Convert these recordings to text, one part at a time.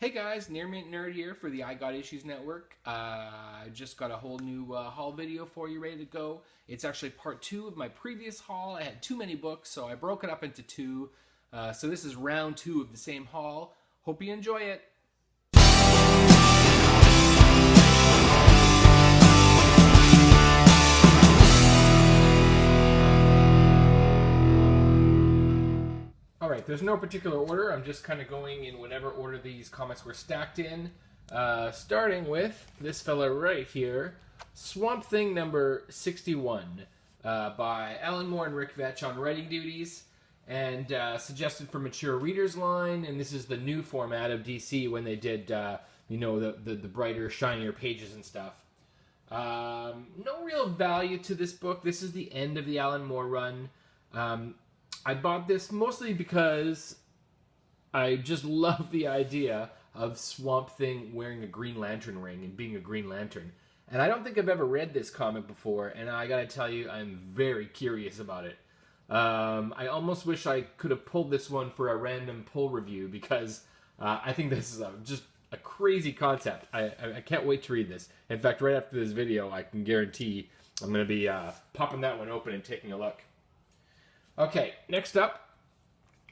Hey guys, Near Mint Nerd here for the I Got Issues Network. I just got a whole new haul video for you ready to go. It's actually part two of my previous haul. I had too many books, so I broke it up into two. So this is round two of the same haul. Hope you enjoy it. All right, there's no particular order. I'm just kind of going in whatever order these comics were stacked in. Starting with this fella right here, Swamp Thing number 61 by Alan Moore and Rick Vetch on writing duties, and suggested for mature readers line. And this is the new format of DC when they did, the brighter, shinier pages and stuff. No real value to this book. This is the end of the Alan Moore run. I bought this mostly because I just love the idea of Swamp Thing wearing a Green Lantern ring and being a Green Lantern. And I don't think I've ever read this comic before, and I gotta tell you, I'm very curious about it. I almost wish I could have pulled this one for a random pull review because I think this is just a crazy concept. I can't wait to read this. In fact, right after this video, I can guarantee I'm going to be popping that one open and taking a look. Okay, next up,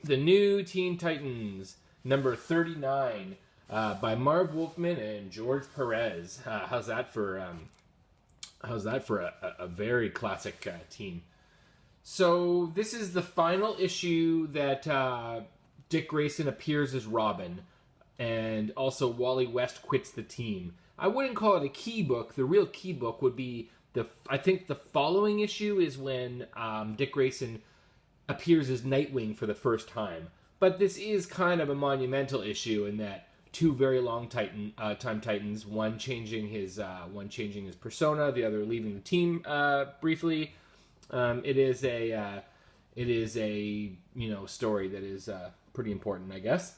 the new Teen Titans, number 39, by Marv Wolfman and George Perez. How's that for a very classic team? So this is the final issue that Dick Grayson appears as Robin, and also Wally West quits the team. I wouldn't call it a key book. The real key book would be I think the following issue is when Dick Grayson appears as Nightwing for the first time. But this is kind of a monumental issue in that two very long time Titans, one changing his persona, the other leaving the team briefly. It is a story that is pretty important, I guess.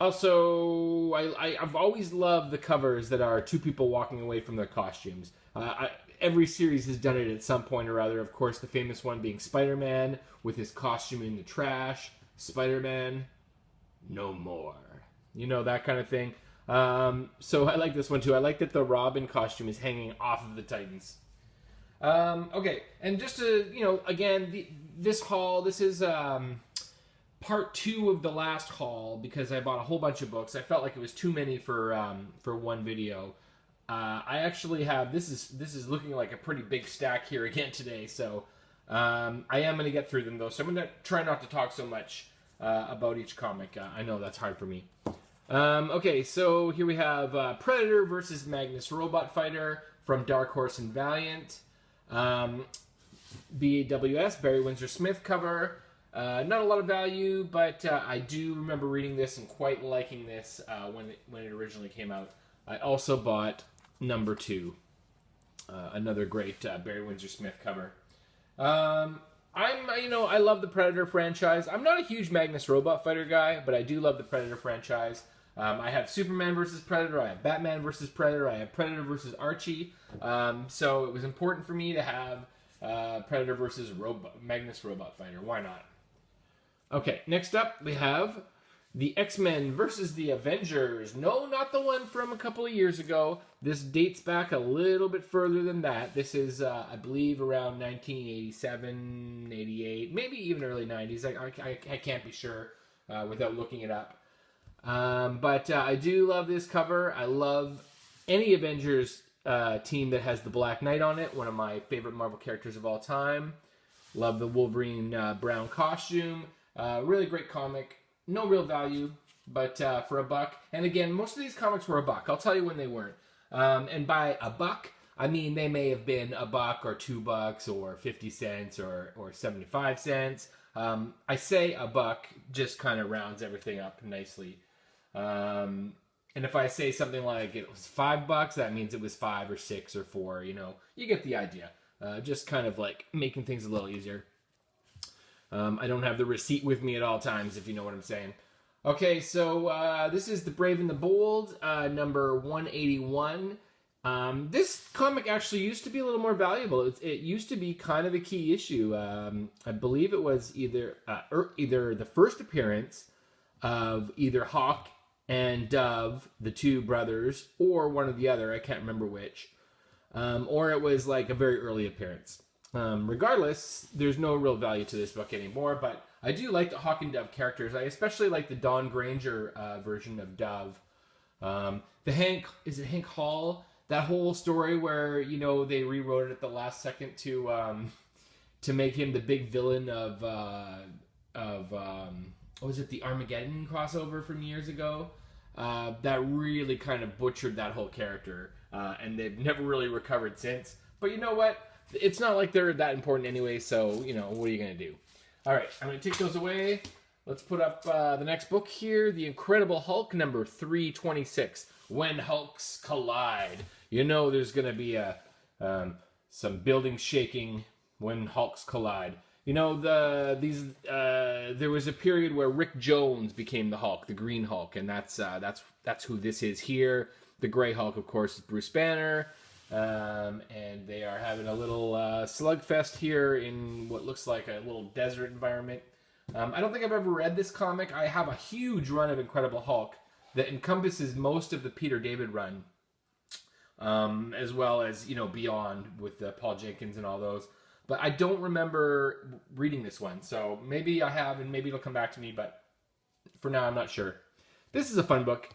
Also, I've always loved the covers that are two people walking away from their costumes. Every series has done it at some point or other. Of course, the famous one being Spider-Man with his costume in the trash. Spider-Man, no more. You know, that kind of thing. So I like this one too. I like that the Robin costume is hanging off of the Titans. Okay, and just to, again, this haul, this is part two of the last haul because I bought a whole bunch of books. I felt like it was too many for one video. I actually have, this is looking like a pretty big stack here again today, so I am going to get through them though, so I'm going to try not to talk so much about each comic. I know that's hard for me. Okay, so here we have Predator versus Magnus Robot Fighter from Dark Horse and Valiant. BAWS, Barry Windsor Smith cover. Not a lot of value, but I do remember reading this and quite liking this when it originally came out. I also bought number 2, another great Barry Windsor Smith cover. I love the Predator franchise. I'm not a huge Magnus Robot Fighter guy, but I do love the Predator franchise. I have Superman versus Predator. I have Batman versus Predator. I have Predator versus Archie. So it was important for me to have Predator versus Magnus Robot Fighter. Why not? Okay, next up we have the X-Men versus the Avengers. No, not the one from a couple of years ago. This dates back a little bit further than that. This is, I believe, around 1987, 88, maybe even early 90s. I can't be sure without looking it up. But I do love this cover. I love any Avengers team that has the Black Knight on it, one of my favorite Marvel characters of all time. Love the Wolverine brown costume. Really great comic. No real value, but for $1. And again, most of these comics were $1. I'll tell you when they weren't. And by $1, I mean they may have been $1 or $2 or 50 cents or 75 cents. I say $1 just kind of rounds everything up nicely. And if I say something like it was $5, that means it was 5 or 6 or 4. You get the idea. Just kind of like making things a little easier. I don't have the receipt with me at all times, if you know what I'm saying. Okay, so this is The Brave and the Bold, number 181. This comic actually used to be a little more valuable. It used to be kind of a key issue. I believe it was either the first appearance of either Hawk and Dove, the two brothers, or one or the other. I can't remember which. Or it was like a very early appearance. Regardless, there's no real value to this book anymore, but I do like the Hawk and Dove characters. I especially like the Dawn Granger version of Dove. The Hank Hall? That whole story where, you know, they rewrote it at the last second to make him the big villain of what was it, the Armageddon crossover from years ago? That really kind of butchered that whole character, and they've never really recovered since. But you know what? It's not like they're that important anyway, so, you know, what are you going to do? All right, I'm going to take those away. Let's put up the next book here, The Incredible Hulk, number 326, When Hulks Collide. You know there's going to be some building shaking when Hulks collide. You know, there was a period where Rick Jones became the Hulk, the Green Hulk, and that's who this is here. The Gray Hulk, of course, is Bruce Banner. And they are having a little slugfest here in what looks like a little desert environment. I don't think I've ever read this comic. I have a huge run of Incredible Hulk that encompasses most of the Peter David run, as well as, you know, beyond with Paul Jenkins and all those. But I don't remember reading this one, so maybe I have, and maybe it'll come back to me, but for now I'm not sure. This is a fun book.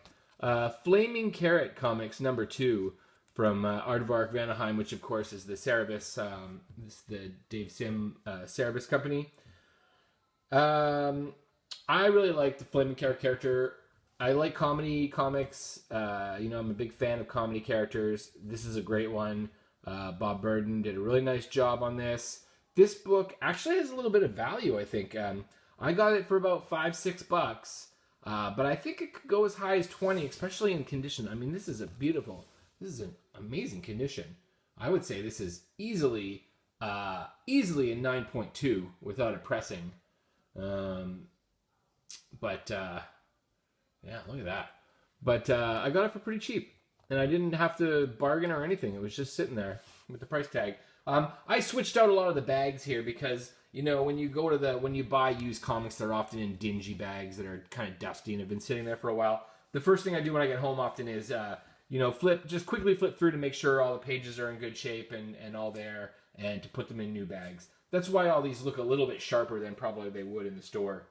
Flaming Carrot Comics number 2 from Aardvark Vanaheim, which of course is the Cerebus, the Dave Sim Cerebus company. I really like the Flaming Carrot character. I like comedy comics. You know, I'm a big fan of comedy characters. This is a great one. Bob Burden did a really nice job on this. This book actually has a little bit of value, I think. I got it for about $5-6, but I think it could go as high as 20, especially in condition. I mean, this is an amazing condition. I would say this is easily a 9.2 without it pressing. Yeah, look at that. But I got it for pretty cheap. And I didn't have to bargain or anything. It was just sitting there with the price tag. I switched out a lot of the bags here because, you know, when you buy used comics, they're often in dingy bags that are kind of dusty and have been sitting there for a while. The first thing I do when I get home often is, you know, quickly flip through to make sure all the pages are in good shape and all there, and to put them in new bags. That's why all these look a little bit sharper than probably they would in the store.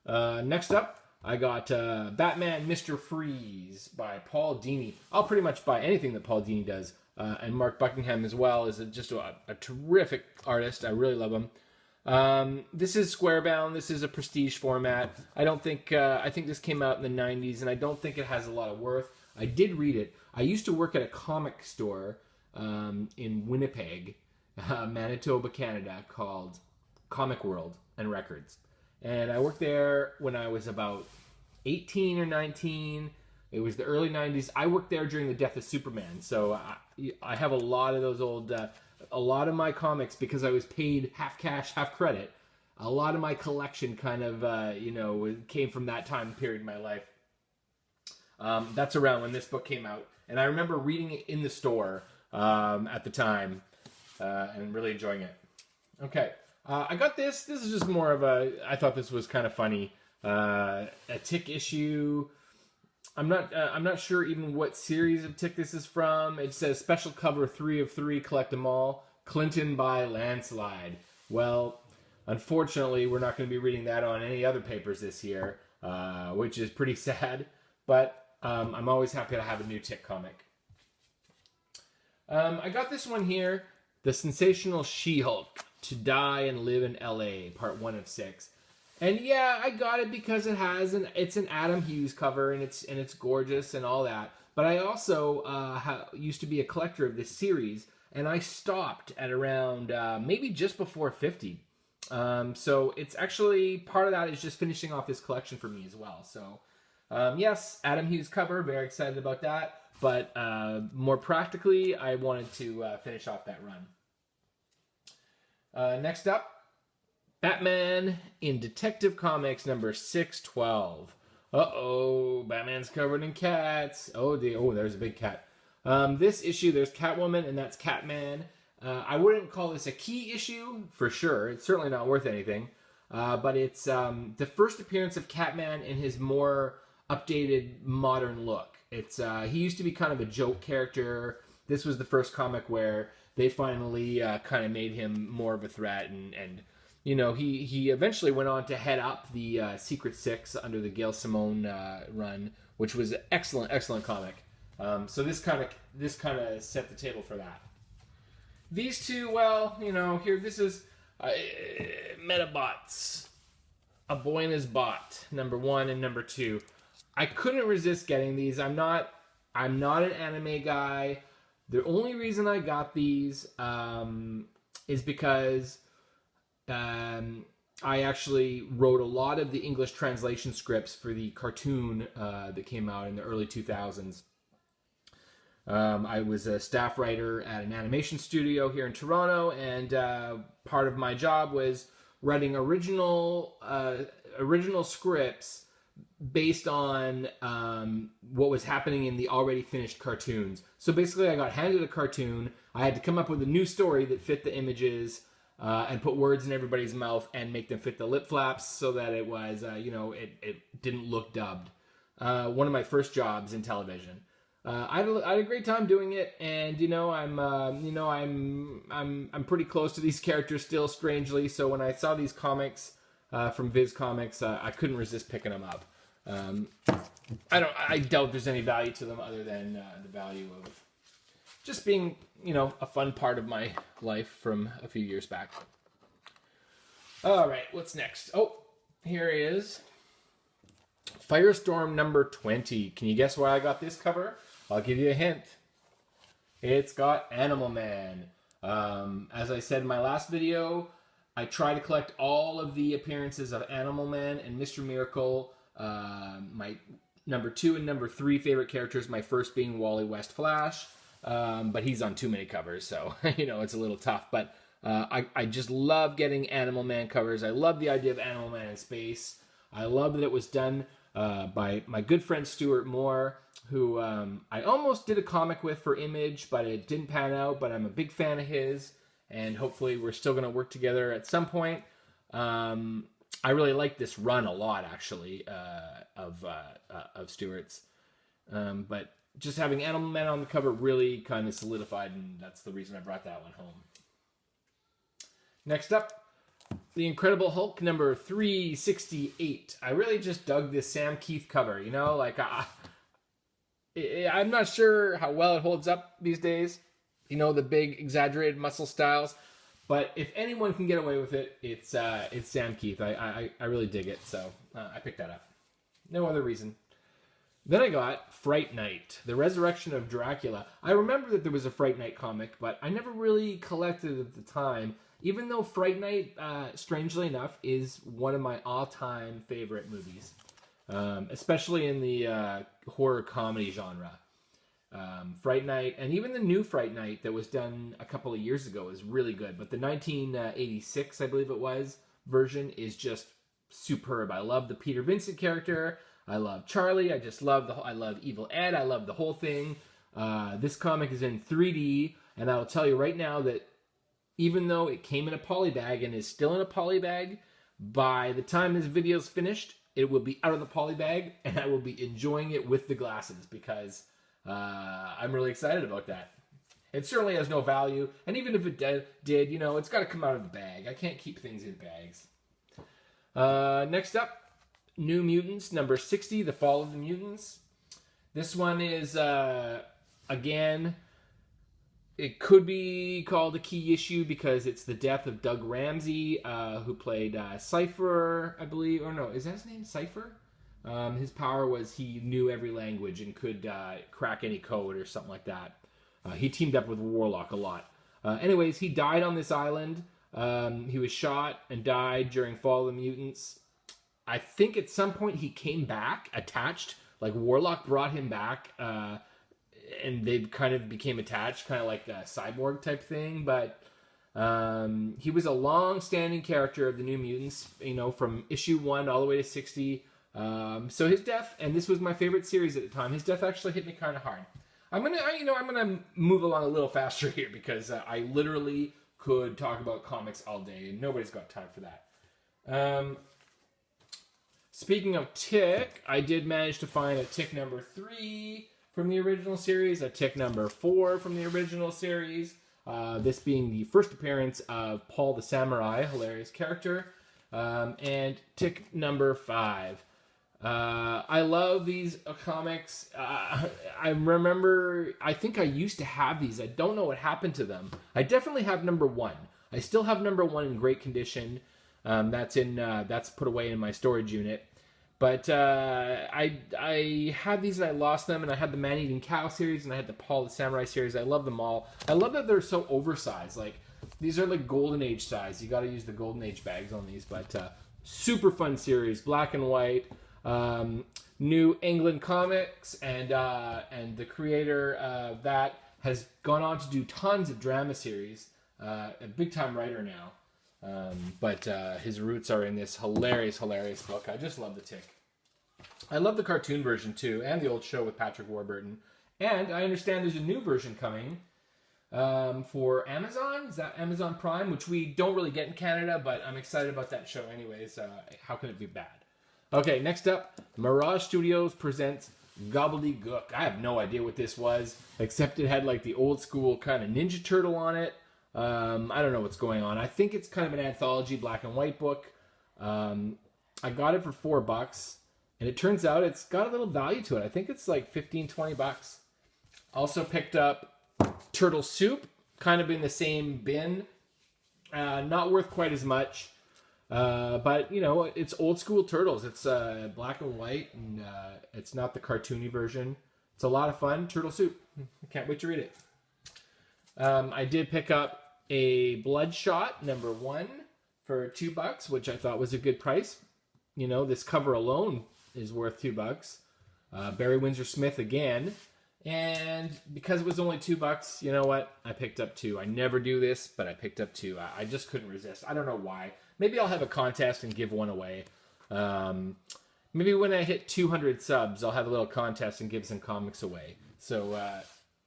Next up, I got Batman Mr. Freeze by Paul Dini. I'll pretty much buy anything that Paul Dini does. And Mark Buckingham as well is just a terrific artist. I really love him. This is square-bound. This is a prestige format. I think this came out in the 90s, and I don't think it has a lot of worth. I did read it. I used to work at a comic store in Winnipeg, Manitoba, Canada, called Comic World and Records. And I worked there when I was about 18 or 19. It was the early 90s. I worked there during the death of Superman. So I have a lot of those old, a lot of my comics, because I was paid half cash, half credit. A lot of my collection kind of, came from that time period in my life. That's around when this book came out. And I remember reading it in the store at the time and really enjoying it. Okay. I got this. This is just more of I thought this was kind of funny. A Tick issue. I'm not sure even what series of Tick this is from. It says special cover 3 of 3, collect them all. Clinton by landslide. Well, unfortunately, we're not going to be reading that on any other papers this year, which is pretty sad. But I'm always happy to have a new Tick comic. I got this one here, The Sensational She-Hulk. To Die and Live in L.A., part 1 of 6. And yeah, I got it because it's an Adam Hughes cover, and it's gorgeous and all that. But I also used to be a collector of this series, and I stopped at around maybe just before 50. So it's actually, part of that is just finishing off this collection for me as well. So yes, Adam Hughes cover, very excited about that. But more practically, I wanted to finish off that run. Next up, Batman in Detective Comics number 612. Uh-oh, Batman's covered in cats. Oh, there's a big cat. This issue, there's Catwoman, and that's Catman. I wouldn't call this a key issue, for sure. It's certainly not worth anything. but it's the first appearance of Catman in his more updated modern look. It's he used to be kind of a joke character. This was the first comic where they finally kind of made him more of a threat, and you know, he eventually went on to head up the Secret Six under the Gail Simone run, which was an excellent comic. So this kind of set the table for that. These two, well, you know, here this is Metabots, A Boy and His Bot, #1 and #2. I couldn't resist getting these. I'm not an anime guy. The only reason I got these is because I actually wrote a lot of the English translation scripts for the cartoon that came out in the early 2000s. I was a staff writer at an animation studio here in Toronto, and part of my job was writing original scripts based on what was happening in the already finished cartoons. So basically, I got handed a cartoon. I had to come up with a new story that fit the images and put words in everybody's mouth and make them fit the lip flaps so that it was, it didn't look dubbed. One of my first jobs in television. I had a great time doing it, and I'm pretty close to these characters still, strangely. So when I saw these comics from Viz Comics, I couldn't resist picking them up. I doubt there's any value to them other than the value of just being, a fun part of my life from a few years back. All right, what's next? Oh, here is Firestorm #20. Can you guess why I got this cover? I'll give you a hint. It's got Animal Man. As I said in my last video, I try to collect all of the appearances of Animal Man and Mr. Miracle. My #2 and #3 favorite characters, my first being Wally West Flash. But he's on too many covers, so, it's a little tough. But I just love getting Animal Man covers. I love the idea of Animal Man in space. I love that it was done by my good friend Stuart Moore, who I almost did a comic with for Image, but it didn't pan out. But I'm a big fan of his, and hopefully we're still going to work together at some point. I really like this run a lot, actually, of Stuart's. But just having Animal Man on the cover really kind of solidified, and that's the reason I brought that one home. Next up, The Incredible Hulk #368. I really just dug this Sam Keith cover, I'm not sure how well it holds up these days, the big exaggerated muscle styles, but if anyone can get away with it, it's Sam Keith. I really dig it, so I picked that up. No other reason. Then I got Fright Night, The Resurrection of Dracula. I remember that there was a Fright Night comic, but I never really collected it at the time, even though Fright Night, strangely enough, is one of my all-time favorite movies, especially in the horror comedy genre. Fright Night, and even the new Fright Night that was done a couple of years ago is really good, but the 1986, I believe it was, version is just superb. I love the Peter Vincent character. I love Charlie. I love Evil Ed. I love the whole thing. This comic is in 3D, and I'll tell you right now that even though it came in a polybag and is still in a polybag, by the time this video is finished, it will be out of the polybag, and I will be enjoying it with the glasses because I'm really excited about that. It certainly has no value, and even if it did, it's got to come out of the bag. I can't keep things in bags. Next up, New Mutants #60, The Fall of the Mutants. This one is, again, it could be called a key issue because it's the death of Doug Ramsey, who played Cypher, I believe. Or no, is that his name? Cypher? His power was he knew every language and could crack any code or something like that. He teamed up with Warlock a lot. Anyways, he died on this island. He was shot and died during Fall of the Mutants. I think at some point he came back attached, like Warlock brought him back, and they kind of became attached, kind of like a cyborg type thing. But he was a long-standing character of the New Mutants, from issue 1 all the way to 60. So his death, and this was my favorite series at the time, his death actually hit me kind of hard. I'm gonna move along a little faster here because I literally could talk about comics all day, and nobody's got time for that. Um, Speaking of Tick, I did manage to find a Tick number 3 from the original series, a Tick number 4 from the original series. This being the first appearance of Paul the Samurai, hilarious character, and Tick number 5. I love these comics. I remember, I think I used to have these. I don't know what happened to them. I definitely have number 1. I still have number 1 in great condition. That's put away in my storage unit. But I had these and I lost them, and I had the Man-Eating Cow series and I had the Paul the Samurai series. I love them all. I love that they're so oversized. Like, these are like Golden Age size. You got to use the Golden Age bags on these. But super fun series, black and white. New England Comics, and the creator of that has gone on to do tons of drama series. A big time writer now. But his roots are in this hilarious book. I just love the Tick. I love the cartoon version too, and the old show with Patrick Warburton. And I understand there's a new version coming for Amazon. Is that Amazon Prime? Which we don't really get in Canada, but I'm excited about that show anyways. How can it be bad? Okay, next up, Mirage Studios presents Gobbledygook. I have no idea what this was, except it had like the old school kind of Ninja Turtle on it. I don't know what's going on. I think it's kind of an anthology black and white book. I got it for $4, and it turns out it's got a little value to it. I think it's like $15-20. Also picked up Turtle Soup, kind of in the same bin. Not worth quite as much. But, you know, it's old school Turtles. It's black and white, and it's not the cartoony version. It's a lot of fun. Turtle Soup. Can't wait to read it. I did pick up a Bloodshot number 1 for $2, which I thought was a good price. You know, this cover alone is worth $2. Barry Windsor Smith again. And because it was only $2, you know what? I picked up 2. I never do this, but I picked up 2. I just couldn't resist. I don't know why. Maybe I'll have a contest and give one away. Maybe when I hit 200 subs, I'll have a little contest and give some comics away. So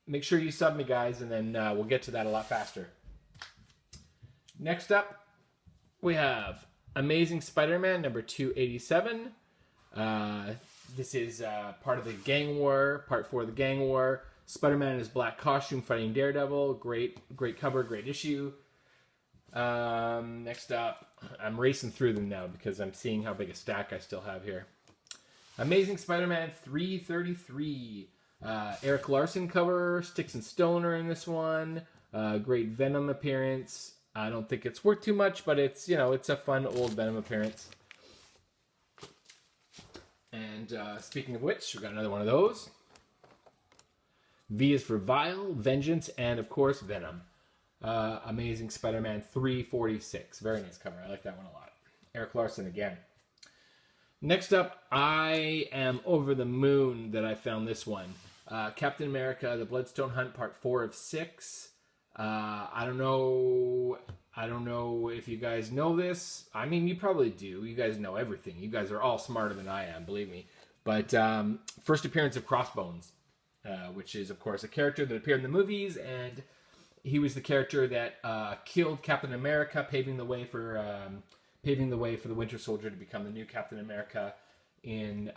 make sure you sub me, guys, and then we'll get to that a lot faster. Next up, we have Amazing Spider-Man number 287. This is part of the Gang War, part 4 of the Gang War. Spider-Man in his black costume fighting Daredevil. Great cover, great issue. Next up, I'm racing through them now because I'm seeing how big a stack I still have here. Amazing Spider-Man 333. Eric Larson cover, Sticks and Stone are in this one. Great Venom appearance. I don't think it's worth too much, but it's, you know, it's a fun old Venom appearance. And speaking of which, we got another one of those. V is for Vile, Vengeance, and of course Venom. Amazing Spider-Man 346. Very nice cover. I like that one a lot. Eric Larson again. Next up, I am over the moon that I found this one. Captain America, The Bloodstone Hunt, part 4 of 6. I don't know if you guys know this. I mean, you probably do. You guys know everything. You guys are all smarter than I am, believe me. But first appearance of Crossbones, which is, of course, a character that appeared in the movies, and he was the character that killed Captain America, paving the way for the Winter Soldier to become the new Captain America. In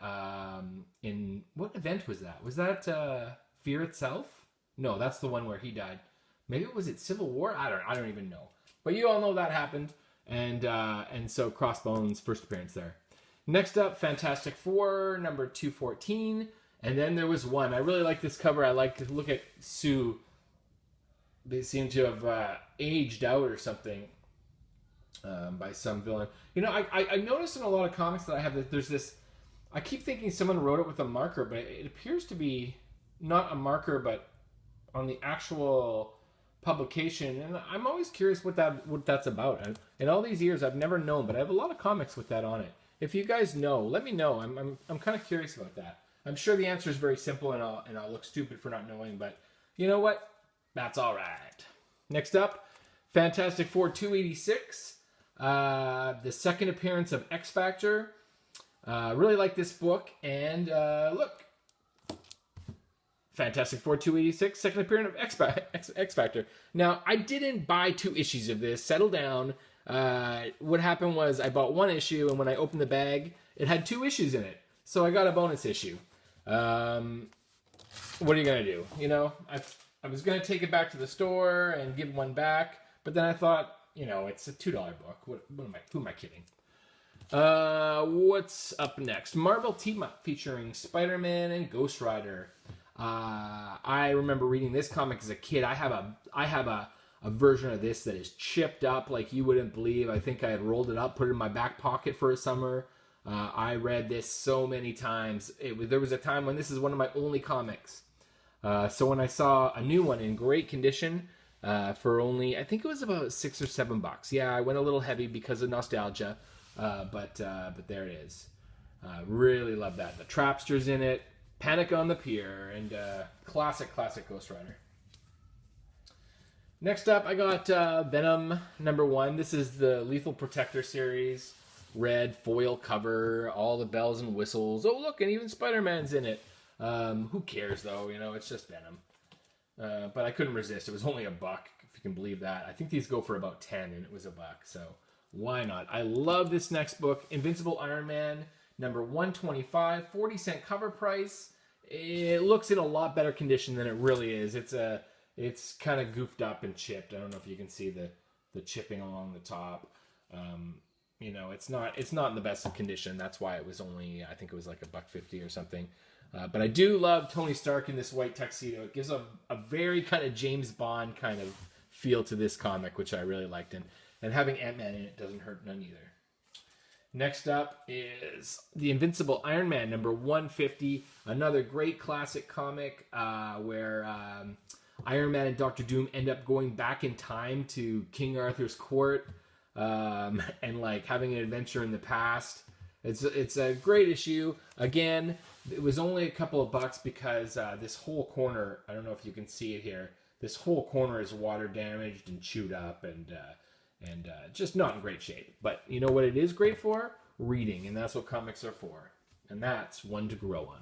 what event was that? Was that Fear Itself? No, that's the one where he died. Maybe it was Civil War. I don't even know. But you all know that happened, and so Crossbones first appearance there. Next up, Fantastic Four number 214, and then there was one. I really like this cover. I like to look at Sue. They seem to have aged out or something by some villain. You know, I noticed in a lot of comics that I have that there's this. I keep thinking someone wrote it with a marker, but it appears to be not a marker, but on the actual publication. And I'm always curious what that's about. In all these years, I've never known, but I have a lot of comics with that on it. If you guys know, let me know. I'm kind of curious about that. I'm sure the answer is very simple, and I'll look stupid for not knowing, but you know what? That's all right. Next up, Fantastic Four 286. The second appearance of X Factor. Really like this book, and look. Fantastic Four 286, second appearance of X Factor. Now, I didn't buy 2 issues of this. Settle down. What happened was I bought one issue, and when I opened the bag, it had 2 issues in it. So I got a bonus issue. What are you going to do? You know, I was going to take it back to the store and give one back, but then I thought, you know, it's a $2 book. Who am I kidding? What's up next? Marvel Team Up featuring Spider-Man and Ghost Rider. I remember reading this comic as a kid. I have a version of this that is chipped up like you wouldn't believe. I think I had rolled it up, put it in my back pocket for a summer. I read this so many times. There was a time when this is one of my only comics. So when I saw a new one in great condition for only, I think it was about $6 or $7. Yeah, I went a little heavy because of nostalgia, but there it is. Really love that. The Trapster's in it. Panic on the Pier, and classic Ghost Rider. Next up, I got Venom #1. This is the Lethal Protector series. Red foil cover, all the bells and whistles. Oh, look, and even Spider-Man's in it. Who cares, though? You know, it's just Venom. But I couldn't resist. It was only $1, if you can believe that. I think these go for about 10, and it was $1, so why not? I love this next book, Invincible Iron Man, #125, 40-cent cover price. It looks in a lot better condition than it really is. It's kind of goofed up and chipped. I don't know if you can see the chipping along the top. You know, it's not in the best of condition. That's why it was only, I think it was like $1.50 or something. But I do love Tony Stark in this white tuxedo. It gives a very kind of James Bond kind of feel to this comic, which I really liked. And having Ant-Man in it doesn't hurt none either. Next up is The Invincible Iron Man, #150. Another great classic comic where Iron Man and Doctor Doom end up going back in time to King Arthur's court and like having an adventure in the past. It's a great issue. Again, it was only a couple of bucks because this whole corner, I don't know if you can see it here, this whole corner is water damaged and chewed up and just not in great shape. But you know what it is great for? Reading, and that's what comics are for. And that's one to grow on.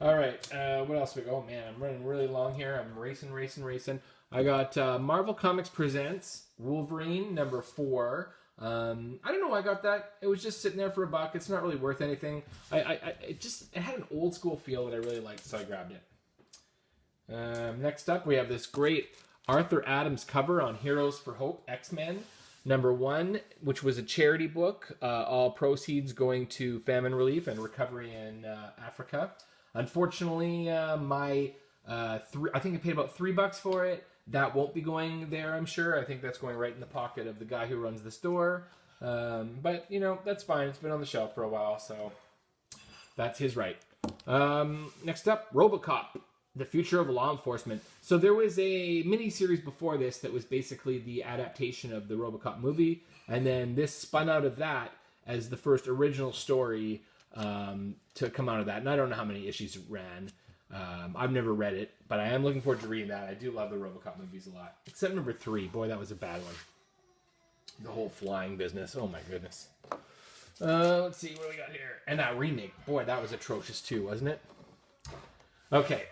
All right, what else we got? Oh man, I'm running really long here. I'm racing. I got Marvel Comics Presents Wolverine #4. I don't know why I got that. It was just sitting there for $1. It's not really worth anything. It had an old school feel that I really liked, so I grabbed it. Next up, we have this great Arthur Adams cover on Heroes for Hope X-Men #1, which was a charity book. All proceeds going to famine relief and recovery in Africa. Unfortunately, I think I paid about $3 for it. That won't be going there, I'm sure. I think that's going right in the pocket of the guy who runs the store. But, you know, that's fine. It's been on the shelf for a while, so that's his right. Next up, RoboCop, The Future of Law Enforcement. So there was a mini-series before this that was basically the adaptation of the RoboCop movie, and then this spun out of that as the first original story to come out of that. And I don't know how many issues it ran. I've never read it, but I am looking forward to reading that. I do love the RoboCop movies a lot. Except #3. Boy, that was a bad one. The whole flying business. Oh my goodness. Let's see what we got here. And that remake. Boy, that was atrocious too, wasn't it? Okay.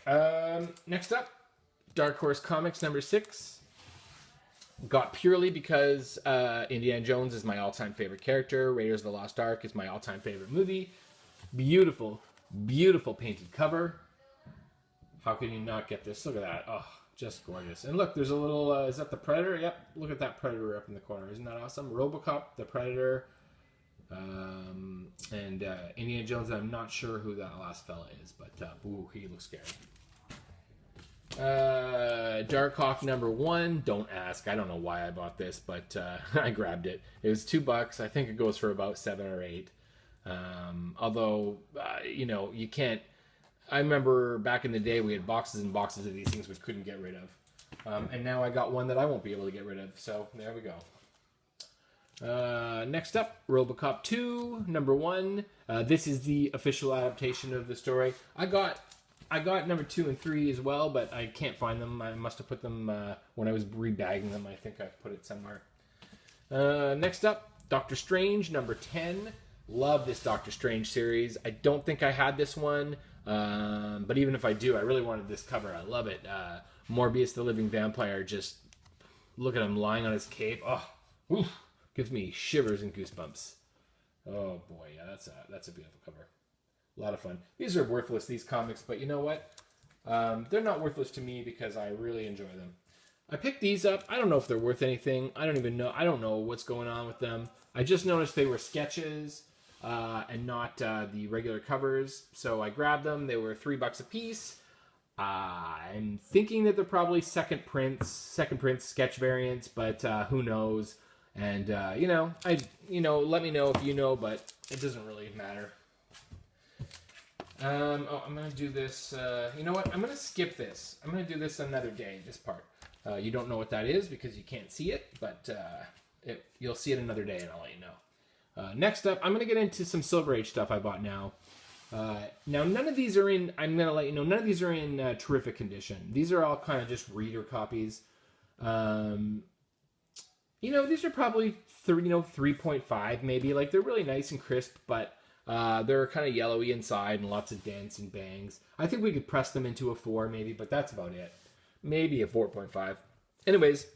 Next up, Dark Horse Comics #6. Got purely because Indiana Jones is my all-time favorite character. Raiders of the Lost Ark is my all-time favorite movie. Beautiful, beautiful painted cover. How can you not get this? Look at that. Oh, just gorgeous. And look, there's a little, is that the Predator? Yep, look at that Predator up in the corner. Isn't that awesome? RoboCop, the Predator, and Indiana Jones. I'm not sure who that last fella is, but ooh, he looks scary. Darkhawk #1. Don't ask. I don't know why I bought this, but I grabbed it. It was $2. I think it goes for about 7 or 8. Although, you know, you can't. I remember back in the day we had boxes and boxes of these things we couldn't get rid of. And now I got one that I won't be able to get rid of. So there we go. Next up, RoboCop 2, #1. This is the official adaptation of the story. I got #2 and 3 as well, but I can't find them. I must have put them when I was rebagging them. I think I put it somewhere. Next up, Doctor Strange #10. Love this Doctor Strange series. I don't think I had this one, but even if I do, I really wanted this cover. I love it. Morbius the Living Vampire, just look at him lying on his cape. Oh, Oof, gives me shivers and goosebumps. Oh boy, yeah, that's a beautiful cover. A lot of fun. These are worthless, these comics, but you know what? They're not worthless to me because I really enjoy them. I picked these up. I don't know if they're worth anything. I don't even know. I don't know what's going on with them. I just noticed they were sketches and not the regular covers. So I grabbed them. They were $3 a piece. I'm thinking that they're probably second prints sketch variants, but who knows? And let me know if you know, but it doesn't really matter. I'm gonna do this. You know what? I'm gonna skip this. I'm gonna do this another day. This part. You don't know what that is because you can't see it, but you'll see it another day, and I'll let you know. Next up, I'm gonna get into some Silver Age stuff I bought now. Now, none of these are in. I'm gonna let you know. None of these are in terrific condition. These are all kind of just reader copies. These are probably 3.5 maybe. Like they're really nice and crisp, but they're kind of yellowy inside and lots of dents and bangs. I think we could press them into a 4 maybe, but that's about it. Maybe a 4.5. Anyways,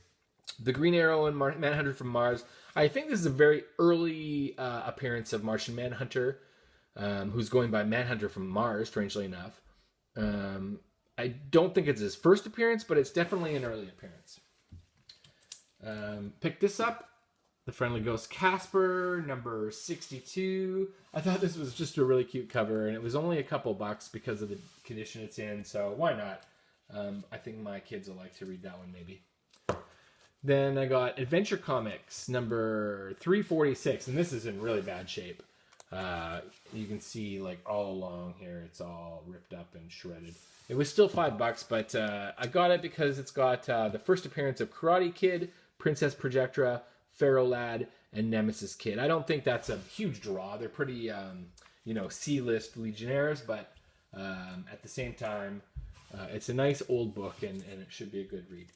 the Green Arrow and Manhunter from Mars. I think this is a very early appearance of Martian Manhunter, who's going by Manhunter from Mars, strangely enough. I don't think it's his first appearance, but it's definitely an early appearance. Pick this up. The Friendly Ghost Casper, number 62. I thought this was just a really cute cover, and it was only a couple bucks because of the condition it's in, so why not? I think my kids will like to read that one, maybe. Then I got Adventure Comics, number 346, and this is in really bad shape. You can see, like, all along here, it's all ripped up and shredded. It was still $5, but I got it because it's got the first appearance of Karate Kid, Princess Projectra, Pharaoh Lad, and Nemesis Kid. I don't think that's a huge draw. They're pretty, C-list Legionnaires, but at the same time, it's a nice old book, and it should be a good read.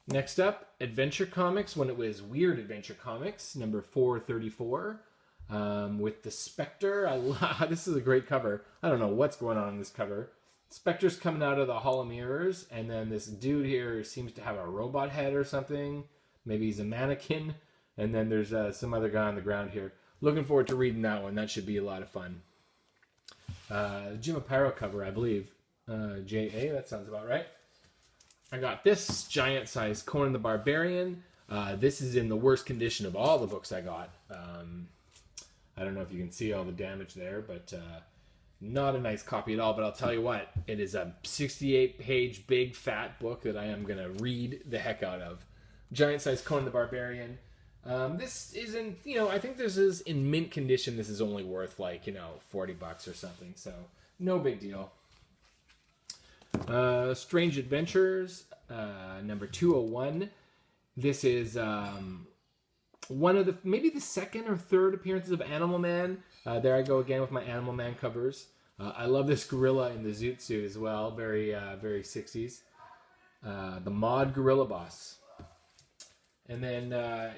Next up, Adventure Comics, when it was Weird Adventure Comics, number 434, with the Spectre. This is a great cover. I don't know what's going on in this cover. Spectre's coming out of the Hall of Mirrors, and then this dude here seems to have a robot head or something. Maybe he's a mannequin. And then there's some other guy on the ground here. Looking forward to reading that one. That should be a lot of fun. Jim Aparo cover, I believe. J.A., that sounds about right. I got this giant-sized Conan the Barbarian. This is in the worst condition of all the books I got. I don't know if you can see all the damage there, but not a nice copy at all. But I'll tell you what, it is a 68-page big fat book that I am going to read the heck out of. Giant-sized Conan the Barbarian. This isn't, I think this is in mint condition. This is only worth $40 or something. So no big deal. Strange Adventures, number 201. This is one of maybe the second or third appearances of Animal Man. There I go again with my Animal Man covers. I love this gorilla in the zoot suit as well. Very 60s. The Mod Gorilla Boss. And then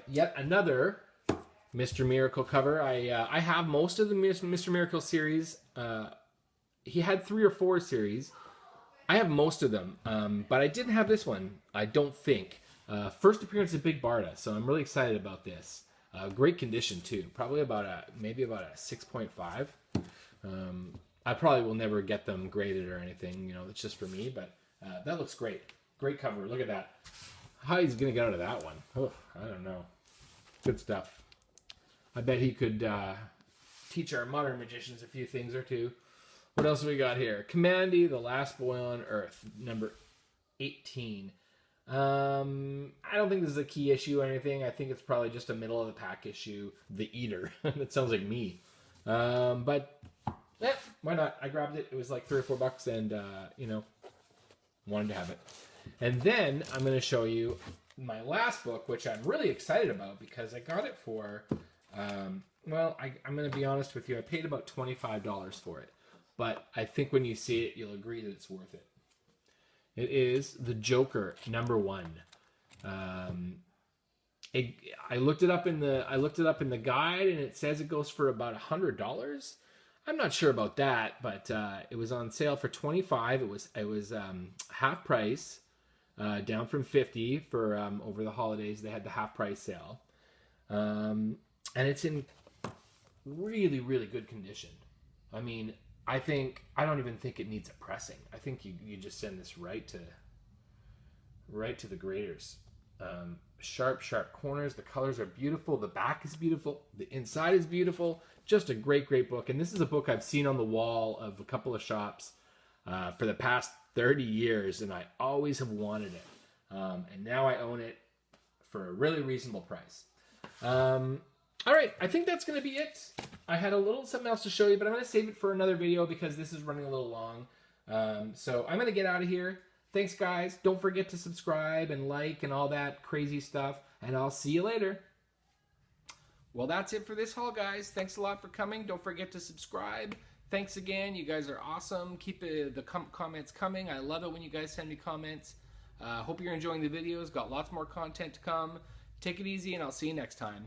yet another Mr. Miracle cover. I have most of the Mr. Miracle series. He had 3 or 4 series. I have most of them, but I didn't have this one, I don't think. First appearance of Big Barda, so I'm really excited about this. Great condition, too. Probably maybe about a 6.5. I probably will never get them graded or anything, it's just for me, but that looks great. Great cover, look at that. How he's going to get out of that one? Oh, I don't know. Good stuff. I bet he could teach our modern magicians a few things or two. What else have we got here? Commandy, The Last Boy on Earth, number 18. I don't think this is a key issue or anything. I think it's probably just a middle of the pack issue. The Eater. That sounds like me. But why not? I grabbed it. It was like $3 or $4 and, wanted to have it. And then I'm going to show you my last book, which I'm really excited about because I got it for, I'm going to be honest with you. I paid about $25 for it. But I think when you see it, you'll agree that it's worth it. It is The Joker, number 1. I looked it up in the guide, and it says it goes for about $100. I'm not sure about that, but it was on sale for $25. It was half price, down from $50 for over the holidays. They had the half price sale. And it's in really, really good condition. I mean, I don't even think it needs a pressing. I think you just send this right to the graders. Sharp corners. The colors are beautiful. The back is beautiful. The inside is beautiful. Just a great book. And this is a book I've seen on the wall of a couple of shops for the past 30 years, and I always have wanted it. And now I own it for a really reasonable price. All right, I think that's going to be it. I had a little something else to show you, but I'm going to save it for another video because this is running a little long. So I'm going to get out of here. Thanks, guys. Don't forget to subscribe and like and all that crazy stuff, and I'll see you later. Well, that's it for this haul, guys. Thanks a lot for coming. Don't forget to subscribe. Thanks again. You guys are awesome. Keep the comments coming. I love it when you guys send me comments. Hope you're enjoying the videos. Got lots more content to come. Take it easy, and I'll see you next time.